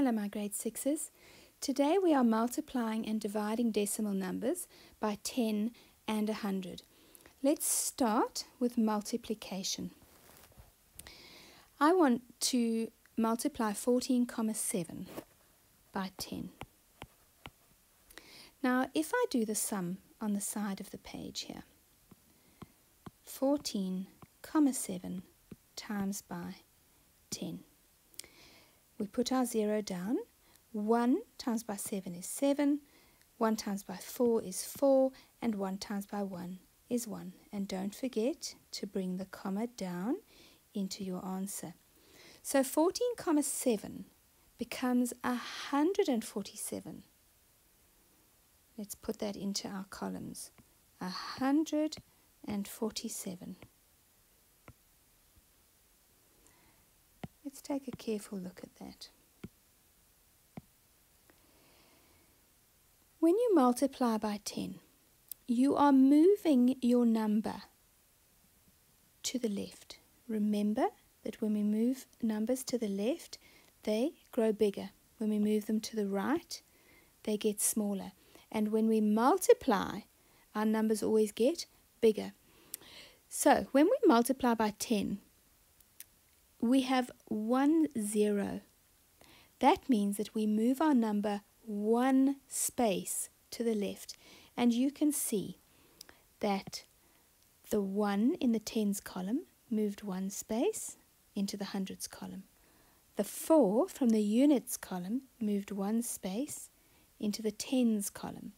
Hello my grade 6s. Today we are multiplying and dividing decimal numbers by 10 and 100. Let's start with multiplication. I want to multiply 14,7 by 10. Now if I do the sum on the side of the page here, 14,7 times by 10. We put our 0 down. 1 times by 7 is 7, 1 times by 4 is 4, and 1 times by 1 is 1. And don't forget to bring the comma down into your answer. So 14,7 becomes 147. Let's put that into our columns. 147. Let's take a careful look at that. When you multiply by 10, you are moving your number to the left. Remember that when we move numbers to the left, they grow bigger. When we move them to the right, they get smaller. And when we multiply, our numbers always get bigger. So when we multiply by 10, we have 1 0. That means that we move our number one space to the left. And you can see that the 1 in the tens column moved one space into the hundreds column. The 4 from the units column moved one space into the tens column.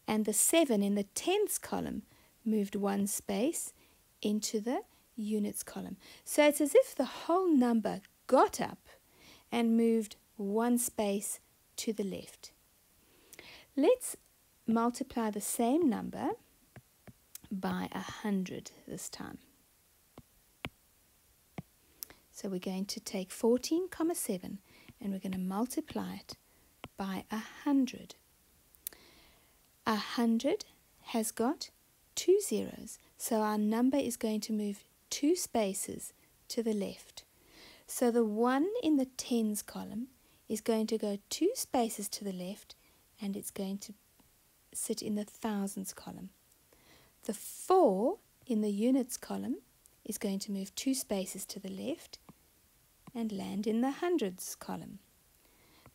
And the 7 in the tenths column moved one space into the units column. So it's as if the whole number got up and moved one space to the left. Let's multiply the same number by 100 this time. So we're going to take 14,7 and we're going to multiply it by 100. 100 has got 2 zeros, so our number is going to move 2 spaces to the left. So the 1 in the tens column is going to go 2 spaces to the left and it's going to sit in the thousands column. The 4 in the units column is going to move 2 spaces to the left and land in the hundreds column.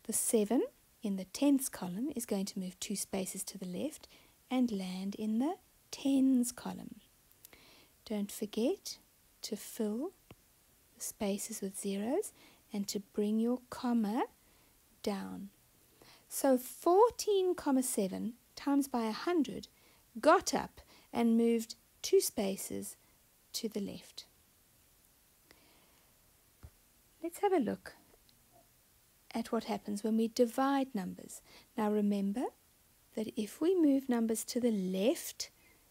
The 7 in the tenths column is going to move 2 spaces to the left and land in the tens column. Don't forget to fill the spaces with zeros and to bring your comma down. So 14,7 times by 100 got up and moved 2 spaces to the left. Let's have a look at what happens when we divide numbers. Now remember that if we move numbers to the left,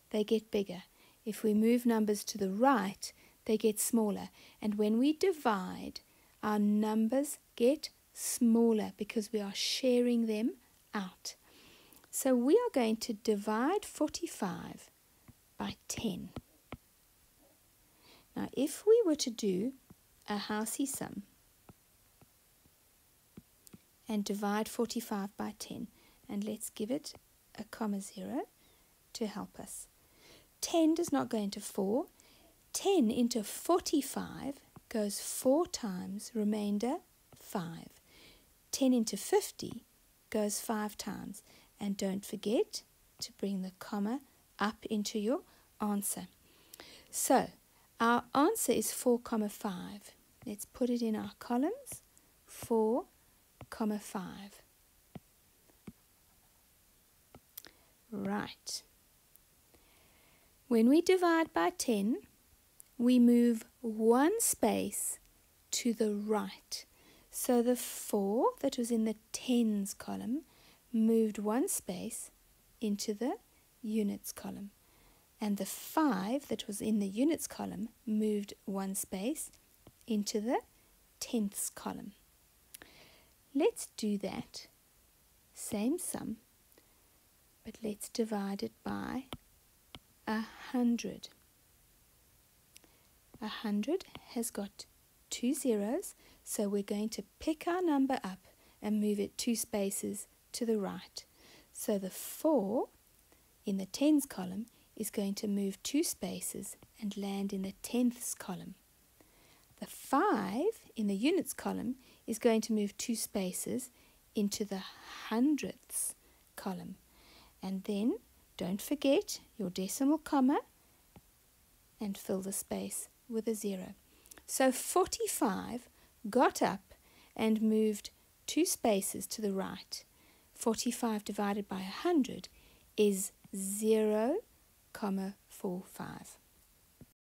they get bigger. If we move numbers to the right, they get smaller. And when we divide, our numbers get smaller because we are sharing them out. So we are going to divide 45 by 10. Now if we were to do a housey sum and divide 45 by 10, and let's give it a comma 0 to help us. 10 does not go into 4. 10 into 45 goes 4 times, remainder 5. 10 into 50 goes 5 times. And don't forget to bring the comma up into your answer. So our answer is 4,5. Let's put it in our columns. 4,5. Right. When we divide by 10, we move one space to the right. So the 4 that was in the tens column moved one space into the units column. And the 5 that was in the units column moved one space into the tenths column. Let's do that. Same sum, but let's divide it by 100. 100 has got 2 zeros, so we're going to pick our number up and move it 2 spaces to the right. So the 4 in the tens column is going to move 2 spaces and land in the tenths column. The 5 in the units column is going to move 2 spaces into the hundredths column. And then don't forget your decimal comma and fill the space with a 0. So 45 got up and moved 2 spaces to the right. 45 divided by 100 is 0,45.